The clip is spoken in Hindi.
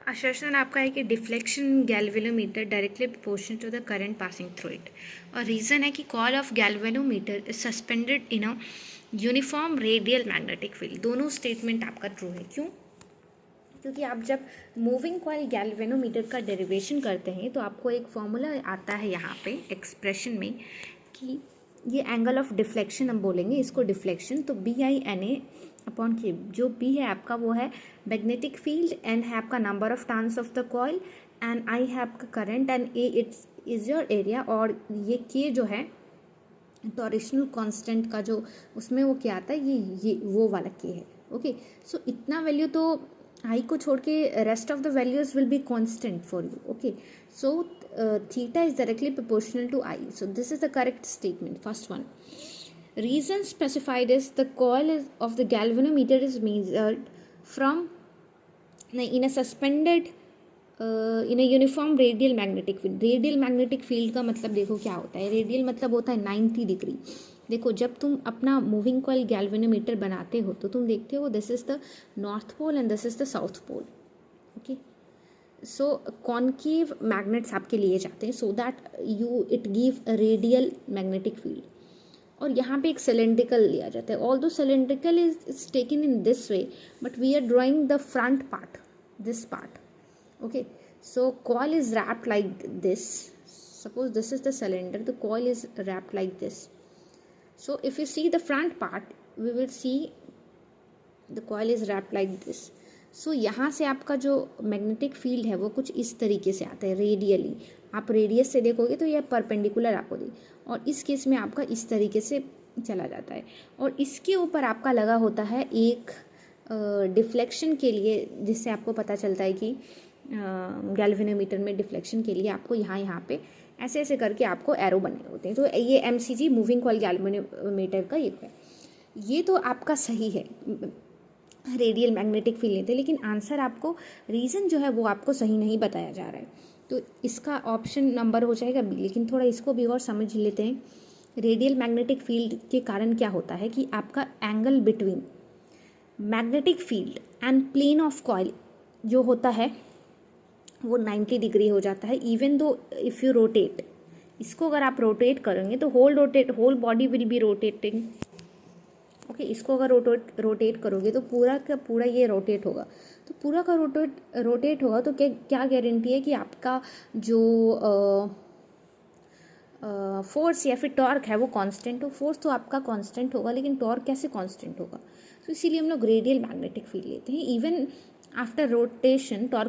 Assertion आपका है कि deflection galvanometer directly proportional to the current passing through it. और रीज़न है कि coil of galvanometer is suspended in a uniform radial magnetic field. दोनों स्टेटमेंट आपका ट्रू है। क्यों? क्योंकि आप जब मूविंग कॉइल गैल्वेनोमीटर का डेरिवेशन करते हैं तो आपको एक फॉर्मूला आता है यहाँ पे एक्सप्रेशन में कि ये एंगल ऑफ डिफ्लेक्शन हम बोलेंगे इसको डिफ्लेक्शन, तो BI/NA अपॉन के। जो B है आपका वो है मैग्नेटिक फील्ड, N है आपका number of turns of the coil, and I है आपका current, and A it's is your area. और ये K जो है टॉरेशनल कांस्टेंट का जो उसमें वो क्या आता है, ये वो वाला K है। ओके, सो इतना वैल्यू तो I को छोड़ के rest of the values will be constant for you. Okay, so theta is directly proportional to I. So this is the correct statement. First one. Reason specified is the coil of the galvanometer is measured from in a suspended in a uniform radial magnetic field. Radial magnetic field का मतलब देखो क्या होता है। Radial मतलब होता है 90 डिग्री। देखो जब तुम अपना मूविंग कॉइल गैल्वेनोमीटर बनाते हो तो तुम देखते हो this is the north pole and this is the south pole. Okay, so concave magnets आपके लिए जाते हैं so that it give radial magnetic field. और यहाँ पे एक सिलेंड्रिकल लिया जाता है। Although cylindrical is taken in this way, but we are drawing the front part, this part. Okay, so coil is wrapped like this. Suppose this is the cylinder, the coil is wrapped like this. So if you see the front part we will see the coil is wrapped like this. So यहाँ से आपका जो मैग्नेटिक फील्ड है वो कुछ इस तरीके से आता है रेडियली। आप रेडियस से देखोगे तो यह परपेंडिकुलर आपको दी, और इस केस में आपका इस तरीके से चला जाता है। और इसके ऊपर आपका लगा होता है एक डिफ्लेक्शन के लिए, जिससे आपको पता चलता है कि गैल्वेनोमीटर में डिफ्लेक्शन के लिए आपको यहाँ पे ऐसे ऐसे करके आपको एरो बने होते हैं। तो ये MCG मूविंग कॉइल गैल्वेनोमीटर का ये है। ये तो आपका सही है, रेडियल मैग्नेटिक फील्ड लेते हैं, लेकिन आंसर आपको रीज़न जो है वो आपको सही नहीं बताया जा रहा है। तो इसका ऑप्शन नंबर हो जाएगा B। लेकिन थोड़ा इसको भी और समझ लेते हैं। रेडियल मैग्नेटिक फील्ड के कारण क्या होता है कि आपका angle between magnetic field and plane of coil जो होता है वो 90 डिग्री हो जाता है। Even though if you rotate, इसको अगर आप रोटेट करेंगे तो whole body will be rotating. Okay, इसको अगर रोटेट करोगे तो पूरा का पूरा ये रोटेट होगा। तो पूरा का रोटेट होगा तो क्या गारंटी है कि आपका जो फोर्स या फिर टॉर्क है वो कांस्टेंट हो। फोर्स तो आपका कांस्टेंट होगा, लेकिन टॉर्क कैसे कांस्टेंट होगा? तो इसीलिए हम लोग रेडियल मैग्नेटिक फील्ड लेते हैं। Even after rotation torque